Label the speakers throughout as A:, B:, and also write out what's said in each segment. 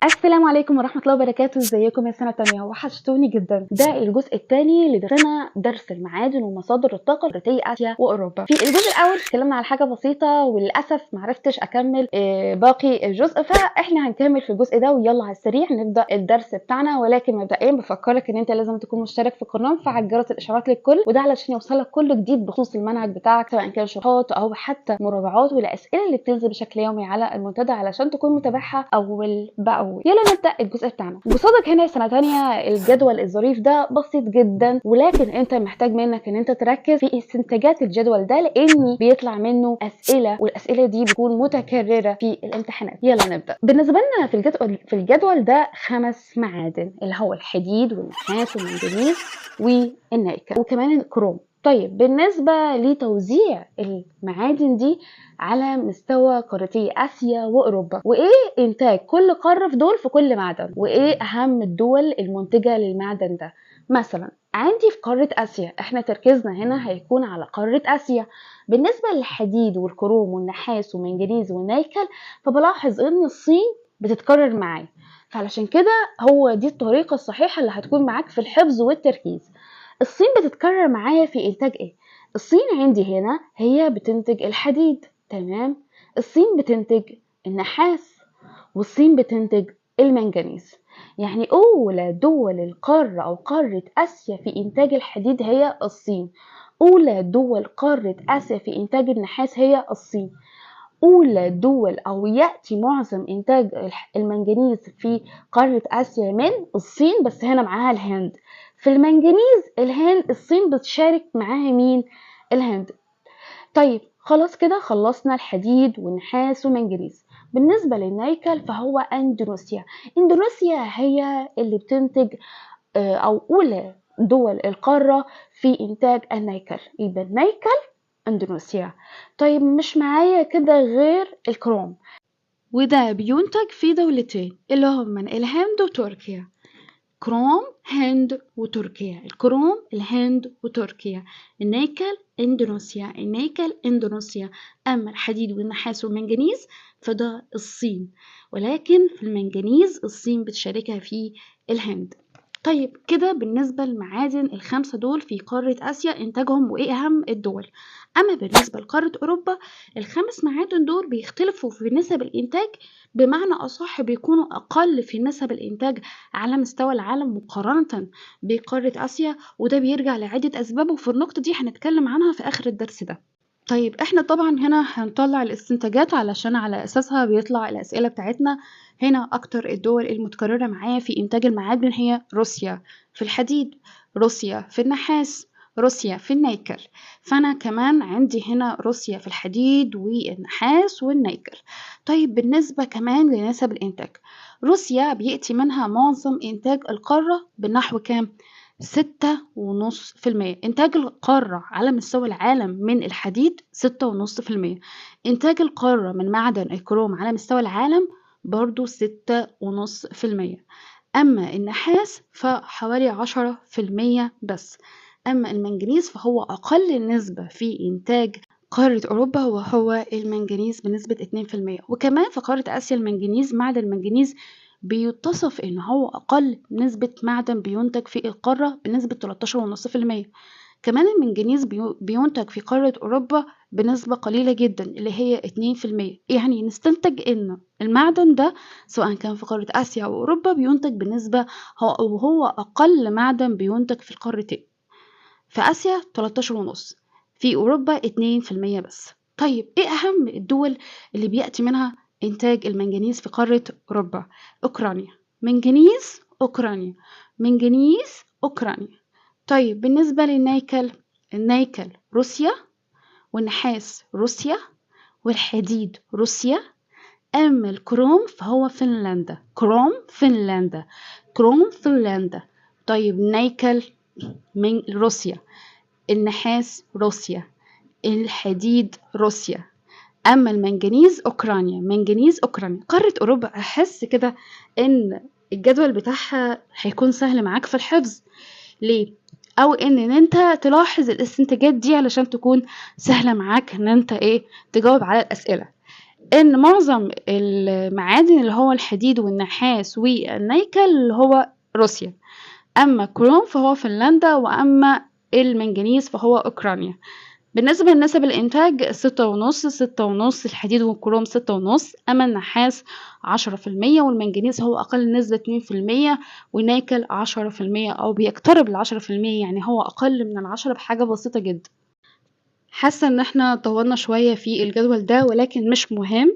A: السلام عليكم ورحمة الله وبركاته. ازيكم يا سنة تانية؟ وحشتوني جدا. ده الجزء الثاني اللي درسنا درس المعادن ومصادر الطاقة القارتية آسيا وأوروبا. في الجزء الأول اتكلمنا على حاجة بسيطة وللأسف معرفتش أكمل باقي الجزء، فإحنا هنكمل في الجزء ده. ويلا على السريع نبدأ الدرس بتاعنا. ولكن مبدئيا بفكرك إن أنت لازم تكون مشترك في القناة وفعل جرس الإشعارات للكل، وده علشان يوصلك كل جديد بخصوص المنهج بتاعك، سواء كان شروحات أو حتى مراجعات والأسئلة اللي بتنزل بشكل يومي على المنتدى، علشان تكون متابعها أول بأول. يلا نبدا الجزء بتاعنا. قصادك هنا سنه تانية الجدول الظريف ده بسيط جدا، ولكن انت محتاج منك ان انت تركز في استنتاجات الجدول ده، لان بيطلع منه اسئله، والاسئله دي بتكون متكرره في الامتحانات. يلا نبدا. بالنسبه لنا في الجدول ده 5 معادن، اللي هو الحديد والنحاس والمنجنيز والنيكل وكمان الكروم. طيب بالنسبة لتوزيع المعادن دي على مستوى قارتي آسيا وأوروبا، وإيه إنتاج كل قارة في دول في كل معدن، وإيه أهم الدول المنتجة للمعدن ده. مثلا عندي في قارة آسيا، احنا تركيزنا هنا هيكون على قارة آسيا. بالنسبة للحديد والكروم والنحاس والمنجنيز والنيكل، فبلاحظ إن الصين بتتكرر معايا، فعلشان كده هو دي الطريقة الصحيحة اللي هتكون معاك في الحفظ والتركيز. الصين بتتكرر معايا في إنتاج إيه؟ الصين عندي هنا هي بتنتج الحديد، تمام. الصين بتنتج النحاس، والصين بتنتج المنجنيز. يعني أولى دول القارة أو قارة آسيا في إنتاج الحديد هي الصين. أولى دول قارة آسيا في إنتاج النحاس هي الصين. أولى دول أو يأتي معظم إنتاج المنجنيز في قارة آسيا من الصين، بس هنا معاها الهند. في المنجنيز الهند، الصين بتشارك معاها مين؟ الهند. طيب خلاص كده خلصنا الحديد والنحاس والمنجنيز. بالنسبة للنيكل فهو أندونيسيا. إندونيسيا هي اللي بتنتج أو أولى دول القارة في إنتاج النيكل، يبقى النيكل أندونيسيا. طيب مش معايا كده غير الكروم، وده بينتج في دولتين اللي هما الهند وتركيا. كروم هند وتركيا، الكروم الهند وتركيا، النيكل اندونيسيا، النيكل اندونيسيا. اما الحديد والنحاس والمنجنيز فده الصين، ولكن في المنجنيز الصين بتشاركها في الهند. طيب كده بالنسبة للمعادن ال5 دول في قارة آسيا إنتاجهم وإيه أهم الدول. أما بالنسبة لقارة أوروبا، ال5 معادن دول بيختلفوا في نسب الإنتاج، بمعنى أصح بيكونوا أقل في نسب الإنتاج على مستوى العالم مقارنة بقارة آسيا، وده بيرجع لعدة أسباب، وفي النقطة دي هنتكلم عنها في آخر الدرس ده. طيب احنا طبعا هنا هنطلع الاستنتاجات علشان على أساسها بيطلع الأسئلة بتاعتنا. هنا أكتر الدول المتكررة معايا في إنتاج المعادن هي روسيا في الحديد، روسيا في النحاس، روسيا في النيكل. فأنا كمان عندي هنا روسيا في الحديد والنحاس والنيكل. طيب بالنسبة كمان لنسب الإنتاج، روسيا بيأتي منها معظم إنتاج القارة بنحو كام؟ 6.5%. إنتاج القارة على مستوى العالم من الحديد 6.5%. إنتاج القارة من معدن الكروم على مستوى العالم برضو 6.5%. أما النحاس فحوالي 10% بس. أما المنجنيز فهو أقل نسبة في إنتاج قارة أوروبا، وهو المنجنيز بنسبة 2%. وكمان في قارة آسيا المنجنيز، معدن المنجنيز بيتصف إن هو أقل نسبة معدن بينتج في القارة بنسبة 13.5%. كمان المنجنيز بينتج في قارة أوروبا بنسبة قليلة جدا اللي هي 2%. يعني نستنتج إن المعدن ده سواء كان في قارة آسيا أو أوروبا بينتج بنسبة وهو أقل معدن بينتج في القارتين. في آسيا 13.5، في أوروبا 2% بس. طيب إيه أهم الدول اللي بيأتي منها إنتاج المنجنيز في قارة أوروبا؟ أوكرانيا. منجنيز أوكرانيا، منجنيز أوكرانيا. طيب بالنسبة للنيكل، النيكل روسيا، والنحاس روسيا، والحديد روسيا. أما الكروم فهو فنلندا، كروم فنلندا، كروم فنلندا. طيب النيكل من روسيا، النحاس روسيا، الحديد روسيا. أما المنجنيز أوكرانيا، منجنيز أوكرانيا. قارة أوروبا أحس كده إن الجدول بتاعها هيكون سهل معاك في الحفظ. ليه؟ أو إن أنت تلاحظ الاستنتاجات دي علشان تكون سهلة معاك إن أنت تجاوب على الأسئلة. إن معظم المعادن اللي هو الحديد والنحاس والنيكل اللي هو روسيا، أما كروم فهو فنلندا، وأما المنجنيز فهو أوكرانيا. بالنسبة لنسب الإنتاج 6.5 6.5، الحديد والكروم 6.5، أما النحاس 10%، والمنجنيز هو أقل نسبة 2%، والنيكل 10% أو بيقترب ل10%، يعني هو أقل من 10 بحاجة بسيطة جدا. حاسة إن احنا طولنا شوية في الجدول ده، ولكن مش مهم،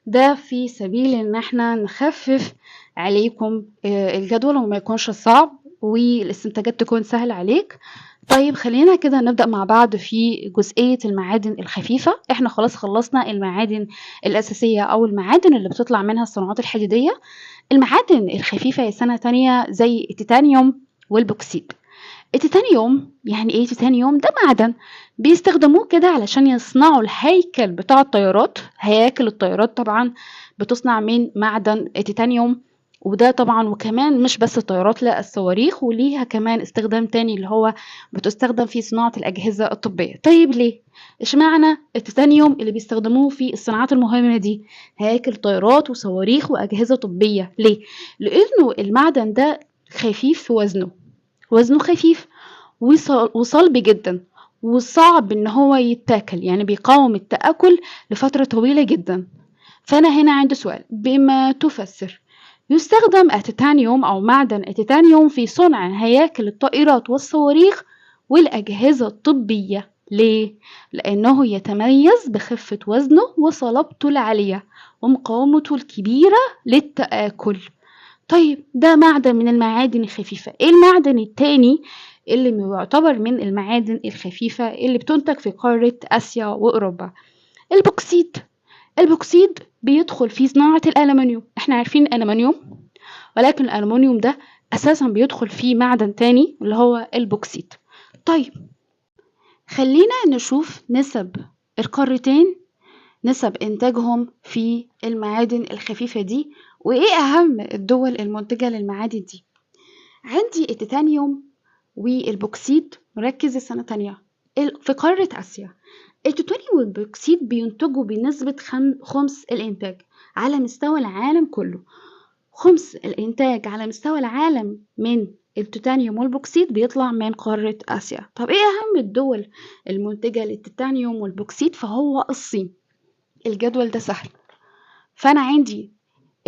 A: ده في سبيل إن احنا نخفف عليكم الجدول وما يكونش صعب والاستنتاجات تكون سهلة عليك. طيب خلينا كده نبدأ مع بعض في جزئية المعادن الخفيفة. احنا خلاص خلصنا المعادن الأساسية أو المعادن اللي بتطلع منها الصناعات الحديدية. المعادن الخفيفة يا سنة تانية زي التيتانيوم والبوكسيت. التيتانيوم يعني ايه؟ تيتانيوم ده معدن بيستخدموه كده علشان يصنعوا الهيكل بتاع الطيارات. هياكل الطيارات طبعا بتصنع من معدن التيتانيوم، وده طبعا وكمان مش بس الطيارات، لا الصواريخ، وليها كمان استخدام تاني اللي هو بتستخدم في صناعة الأجهزة الطبية. طيب ليه؟ اشمعنى التيتانيوم اللي بيستخدموه في الصناعات المهمة دي؟ هياكل طيارات وصواريخ وأجهزة طبية. ليه؟ لأنه المعدن ده خفيف في وزنه، وزنه خفيف وصلب جدا، وصعب ان هو يتاكل، يعني بيقاوم التآكل لفترة طويلة جدا. فأنا هنا عندي سؤال، بما تفسر يستخدم التيتانيوم أو معدن التيتانيوم في صنع هياكل الطائرات والصواريخ والأجهزة الطبية. ليه؟ لأنه يتميز بخفة وزنه وصلابته العالية ومقاومته الكبيرة للتآكل. طيب ده معدن من المعادن الخفيفة. ايه المعدن التاني اللي يعتبر من المعادن الخفيفة اللي بتنتج في قارة آسيا وأوروبا؟ البوكسيت. البوكسيت بيدخل في صناعة الألمنيوم. احنا عارفين الألمنيوم، ولكن الألمنيوم ده أساسا بيدخل فيه معدن تاني اللي هو البوكسيت. طيب خلينا نشوف نسب القارتين، نسب إنتاجهم في المعادن الخفيفة دي، وإيه أهم الدول المنتجة للمعادن دي. عندي التيتانيوم والبوكسيت، مركز السنة تانية في قارة آسيا. التيتانيوم والبوكسيت بينتجوا بنسبة خمس الإنتاج على مستوى العالم كله. خمس الإنتاج على مستوى العالم من التيتانيوم والبوكسيت بيطلع من قارة آسيا. طب إيه أهم الدول المنتجة للتيتانيوم والبوكسيت؟ فهو الصين. الجدول ده سهل، فأنا عندي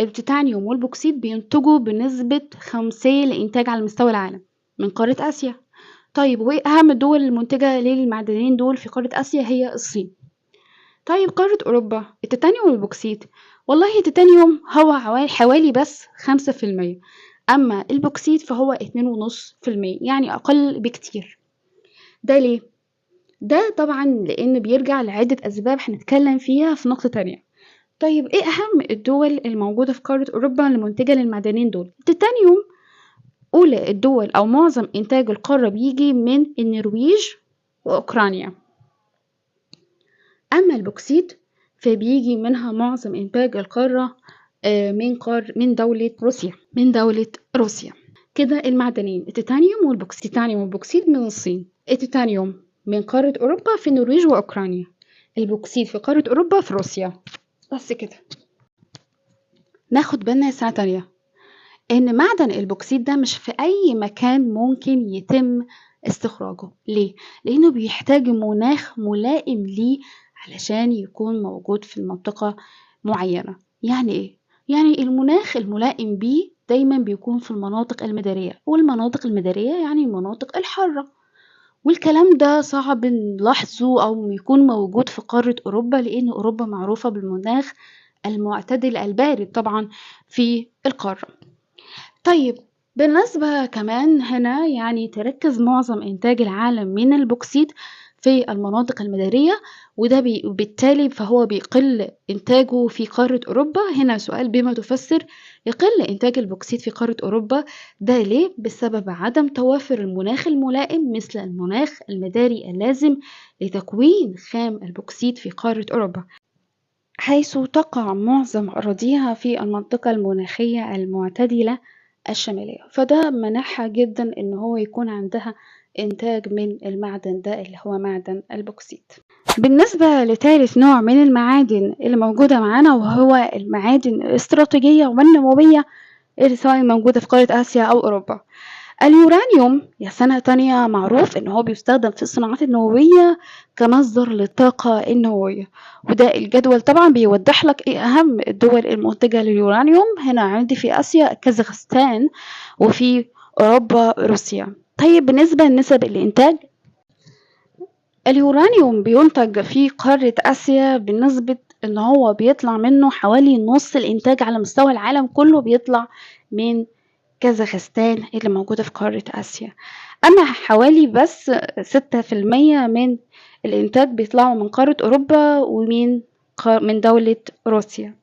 A: التيتانيوم والبوكسيت بينتجوا بنسبة 5 لإنتاج على مستوى العالم من قارة آسيا. طيب وإيه أهم الدول المنتجة للمعدنين دول في قارة آسيا؟ هي الصين. طيب قارة أوروبا، التيتانيوم والبوكسيت، والله التيتانيوم هو حوالي بس 5%، أما البوكسيت فهو 2.5%، يعني أقل بكتير. ده ليه؟ ده طبعا لأن بيرجع لعدة أسباب هنتكلم فيها في نقطة تانية. طيب ايه اهم الدول الموجودة في قارة اوروبا المنتجة للمعدنين دول؟ التيتانيوم اولى الدول او معظم انتاج القارة بيجي من النرويج واوكرانيا. اما البوكسيت فبيجي منها معظم انتاج القارة من دولة روسيا، كده المعدنين التيتانيوم والبوكسيت. التيتانيوم والبوكسيت من الصين، التيتانيوم من قارة اوروبا في النرويج واوكرانيا، البوكسيت في قارة اوروبا في روسيا. بس كده. ناخد بالنا سنة تانية إن معدن البوكسيت ده مش في أي مكان ممكن يتم استخراجه. ليه؟ لأنه بيحتاج مناخ ملائم ليه علشان يكون موجود في المنطقة معينة. يعني إيه؟ يعني المناخ الملائم بيه دايما بيكون في المناطق المدارية، والمناطق المدارية يعني المناطق الحارة، والكلام ده صعب نلاحظه أو يكون موجود في قارة أوروبا، لأن أوروبا معروفة بالمناخ المعتدل البارد طبعا في القارة. طيب بالنسبة كمان هنا يعني تركز معظم إنتاج العالم من البوكسيت في المناطق المدارية، وده بالتالي فهو بيقل إنتاجه في قارة أوروبا. هنا سؤال، بما تفسر يقل إنتاج البوكسيت في قارة أوروبا؟ ده ليه؟ بسبب عدم توافر المناخ الملائم مثل المناخ المداري اللازم لتكوين خام البوكسيت في قارة أوروبا، حيث تقع معظم أراضيها في المنطقة المناخية المعتدلة الشمالية. فده منحها جدا إن هو يكون عندها إنتاج من المعدن ده اللي هو معدن البوكسيت. بالنسبة لثالث نوع من المعادن اللي موجودة معانا وهو المعادن الاستراتيجية والنووية اللي سواء موجودة في قارة آسيا أو أوروبا. اليورانيوم يا سنة تانية معروف إن هو بيستخدم في الصناعات النووية كمصدر للطاقة النووية، وده الجدول طبعا بيوضح لك إيه أهم الدول المنتجة لليورانيوم. هنا عندي في آسيا كازاخستان، وفي أوروبا روسيا. طيب بالنسبة لنسب الإنتاج، اليورانيوم بينتج في قارة آسيا بنسبة إن هو بيطلع منه حوالي نص الإنتاج على مستوى العالم كله بيطلع من كازاخستان اللي موجودة في قارة آسيا. أما حوالي بس 6% من الإنتاج بيطلعوا من قارة أوروبا ومن من دولة روسيا.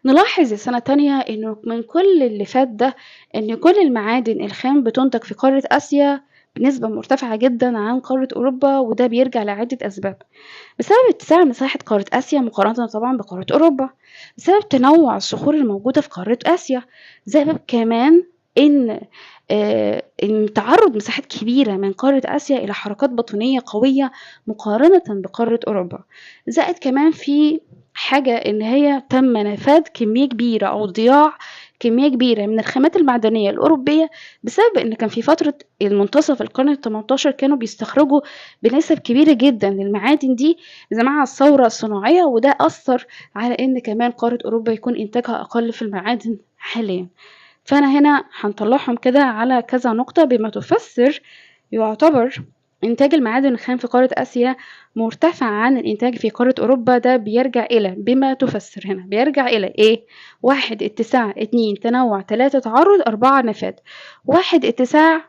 A: نلاحظ السنة تانية إنه من كل اللي فات ده إن كل المعادن الخام بتنتج في قارة آسيا بنسبة مرتفعة جدا عن قارة أوروبا، وده بيرجع لعدة أسباب. بسبب اتساع مساحة قارة آسيا مقارنة طبعا بقارة أوروبا، بسبب تنوع الصخور الموجودة في قارة آسيا، زائد كمان إن تعرض مساحات كبيرة من قارة آسيا إلى حركات باطنية قوية مقارنة بقارة أوروبا. زائد كمان في حاجة إن هي تم نفاذ كمية كبيرة أو ضياع كمية كبيرة من الخامات المعدنية الأوروبية بسبب إن كان في فترة المنتصف القرن ال18 كانوا بيستخرجوا بنسب كبيرة جدا للمعادن دي مع الثورة الصناعية، وده أثر على إن كمان قارة أوروبا يكون إنتاجها أقل في المعادن حاليا. فأنا هنا هنطلعهم كده على كذا نقطة بما تفسر يعتبر إنتاج المعادن الخام في قارة آسيا مرتفع عن الإنتاج في قارة أوروبا. ده بيرجع إلى بما تفسر هنا بيرجع إلى إيه؟ 1 اتساع، 2 تنوع، 3 تعرض، 4 نفاذ. 1 اتساع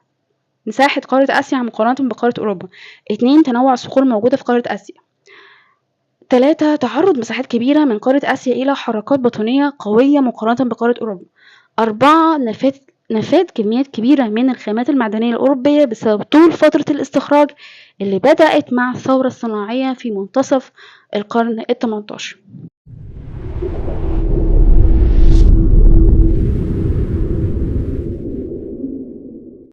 A: مساحة قارة آسيا مقارنة بقارة أوروبا، 2 تنوع الصخور موجودة في قارة آسيا، 3 تعرض مساحات كبيرة من قارة آسيا إلى حركات باطنية قوية مقارنة بقارة أوروبا، 4 نفاذ كميات كبيرة من الخامات المعدنية الأوروبية بسبب طول فترة الاستخراج اللي بدأت مع الثورة الصناعية في منتصف القرن ال18.